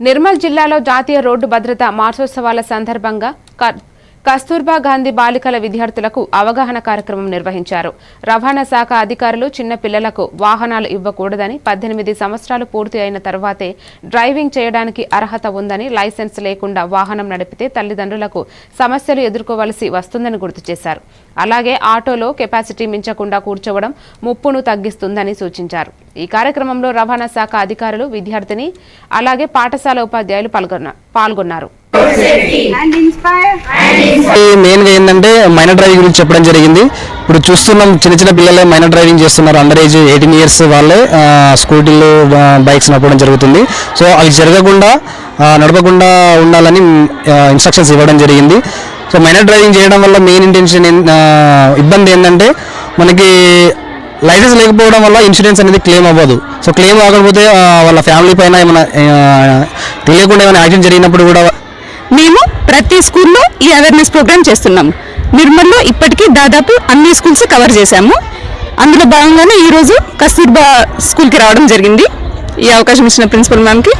నిర్మల్ జిల్లాలో జాతీయ రోడ్డు భద్రతా మాసోత్సవాల సందర్భంగా కస్తూర్బా గాంధీ బాలికల విద్యార్థులకు అవగాహన కార్యక్రమం నిర్వహించారు. రవాణా శాఖ అధికారులు చిన్న పిల్లలకు వాహనాలు ఇవ్వకూడదని, 18 సంవత్సరాలు పూర్తి అయిన తర్వాతే డ్రైవింగ్ చేయడానికి అర్హత ఉందని, లైసెన్స్ లేకుండా వాహనం నడిపితే తల్లిదండ్రులకు సమస్యలు ఎదుర్కోవలసి వస్తుందని గుర్తు చేశారు. అలాగే ఆటోలో కెపాసిటీ మించకుండా కూర్చోవడం ముప్పును తగ్గిస్తుందని సూచించారు. ఈ కార్యక్రమంలో రవాణా శాఖ అధికారులు, విద్యార్థిని అలాగే పాఠశాల ఉపాధ్యాయులు పాల్గొన్నారు. మెయిన్ గా ఏంటంటే మైనర్ డ్రైవింగ్ గురించి చెప్పడం జరిగింది. ఇప్పుడు చూస్తున్నాం చిన్న పిల్లలే మైనర్ డ్రైవింగ్ చేస్తున్నారు. అండర్ ఏజ్ 18 years వాళ్ళే స్కూటీలు బైక్స్ నడపడం జరుగుతుంది. సో అవి జరగకుండా నడపకుండా ఉండాలని ఇన్స్ట్రక్షన్స్ ఇవ్వడం జరిగింది. సో మైనర్ డ్రైవింగ్ చేయడం వల్ల మెయిన్ ఇంటెన్షన్ ఇబ్బంది ఏంటంటే మనకి లైసెన్స్ లేకపోవడం వల్ల ఇన్సూరెన్స్ అనేది క్లెయిమ్ అవ్వదు. సో క్లెయిమ్ కాకపోతే వాళ్ళ ఫ్యామిలీ పైన ఏమైనా తెలియకుండా ఏమైనా యాక్సిడెంట్ జరిగినప్పుడు కూడా మేము ప్రతి స్కూల్లో ఈ అవేర్నెస్ ప్రోగ్రామ్ చేస్తున్నాం. నిర్మల్లో ఇప్పటికీ దాదాపు అన్ని స్కూల్స్ కవర్ చేశాము. అందులో భాగంగానే ఈరోజు కస్తూర్బా స్కూల్కి రావడం జరిగింది. ఈ అవకాశం ఇచ్చిన ప్రిన్సిపల్ మ్యామ్కి